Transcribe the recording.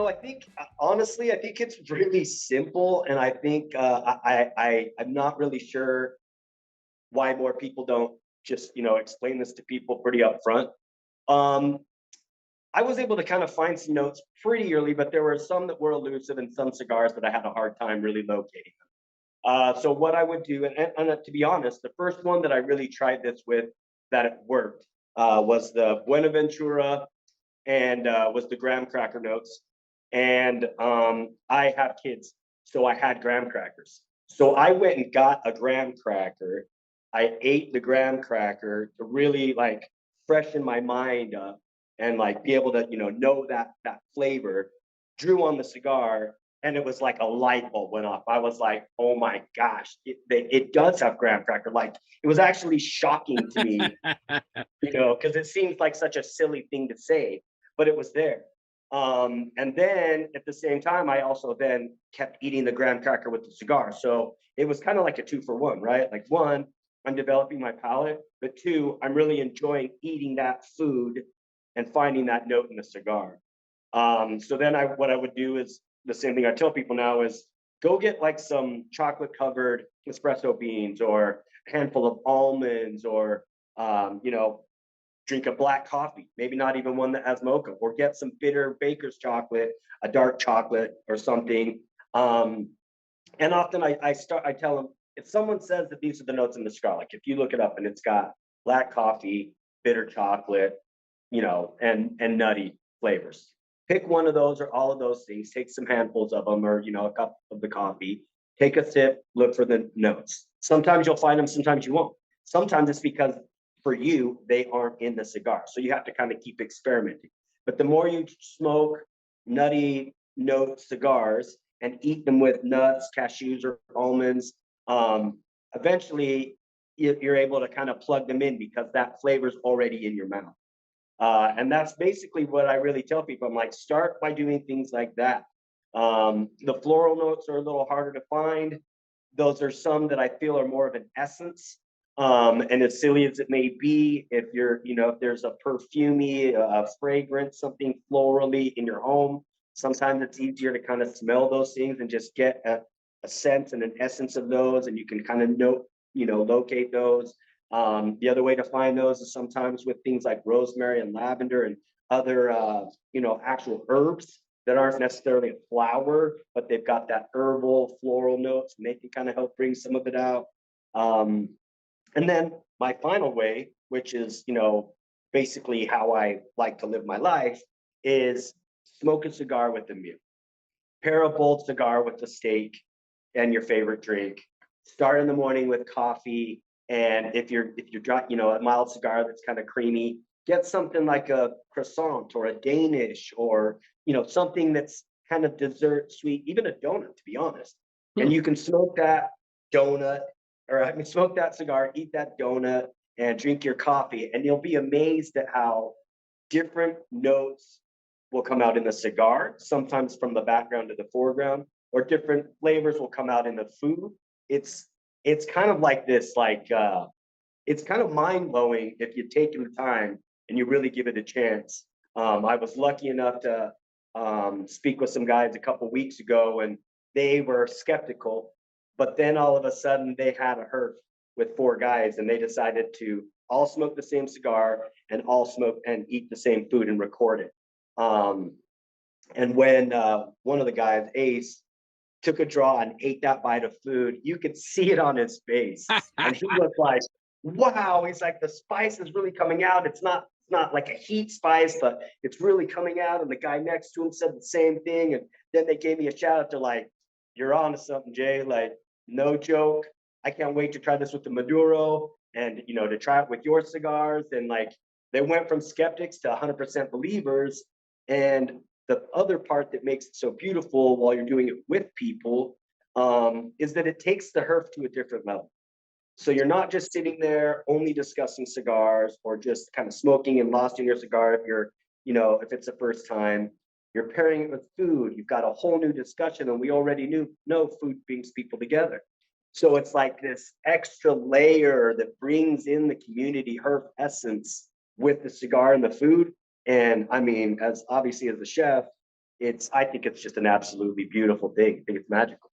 I think honestly, I think it's really simple, and I think I'm not really sure why more people don't just explain this to people pretty upfront. Um, I was able to kind of find some notes pretty early, but there were some that were elusive and some cigars that I had a hard time really locating. So what I would do, and to be honest, the first one that I really tried this with that it worked was the Buenaventura and was the graham cracker notes. And I have kids, so I had graham crackers. So I went and got a graham cracker. I ate the graham cracker to really like freshen my mind up and like be able to know that flavor. Drew on the cigar, and it was like a light bulb went off. I was like, oh my gosh, it does have graham cracker. Like it was actually shocking to me, because it seems like such a silly thing to say, but it was there. And then at the same time, I also then kept eating the graham cracker with the cigar. So it was kind of like a 2-for-1, right? Like one, I'm developing my palate, but two, I'm really enjoying eating that food and finding that note in the cigar. So then what I would do is the same thing I tell people now is go get like some chocolate covered espresso beans or a handful of almonds or drink a black coffee, maybe not even one that has mocha, or get some bitter baker's chocolate, a dark chocolate or something. And often I tell them, if someone says that these are the notes in the cigar, like if you look it up and it's got black coffee, bitter chocolate, and nutty flavors. Pick one of those or all of those things, take some handfuls of them or, a cup of the coffee, take a sip, look for the notes. Sometimes you'll find them, sometimes you won't. Sometimes it's because for you, they aren't in the cigar. So you have to kind of keep experimenting. But the more you smoke nutty note cigars and eat them with nuts, cashews, or almonds, eventually you're able to kind of plug them in because that flavor's already in your mouth. And that's basically what I really tell people. I'm like, start by doing things like that. The floral notes are a little harder to find. Those are some that I feel are more of an essence. And as silly as it may be, if if there's a perfumey, a fragrance, something florally in your home, sometimes it's easier to kind of smell those things and just get a sense and an essence of those, and you can kind of locate those. The other way to find those is sometimes with things like rosemary and lavender and other, actual herbs that aren't necessarily a flower, but they've got that herbal floral notes, and they can kind of help bring some of it out. And then my final way, which is, basically how I like to live my life, is smoke a cigar with a meal. Pair a bold cigar with a steak and your favorite drink. Start in the morning with coffee, and if you're a mild cigar that's kind of creamy, get something like a croissant or a Danish or something that's kind of dessert sweet, even a donut, to be honest. And you can smoke that donut, or I mean, smoke that cigar, eat that donut, and drink your coffee, and you'll be amazed at how different notes will come out in the cigar, sometimes from the background to the foreground, or different flavors will come out in the food. It's kind of like this, it's kind of mind blowing if you take the time and you really give it a chance. I was lucky enough to speak with some guys a couple weeks ago, and they were skeptical, but then all of a sudden they had a hearth with 4 guys, and they decided to all smoke the same cigar and all smoke and eat the same food and record it. And when one of the guys, Ace, took a draw and ate that bite of food, you could see it on his face. And he was like, wow, he's like, the spice is really coming out. It's not like a heat spice, but it's really coming out. And the guy next to him said the same thing. And then they gave me a shout out to like, you're on to something, Jay. Like, no joke. I can't wait to try this with the Maduro and, to try it with your cigars. And like, they went from skeptics to 100% believers. And the other part that makes it so beautiful while you're doing it with people is that it takes the herf to a different level. So you're not just sitting there only discussing cigars or just kind of smoking and lost in your cigar if you're, if it's the first time. You're pairing it with food. You've got a whole new discussion, and we already know food brings people together. So it's like this extra layer that brings in the community herf essence with the cigar and the food. And I mean, as obviously as a chef, I think it's just an absolutely beautiful thing. I think it's magical.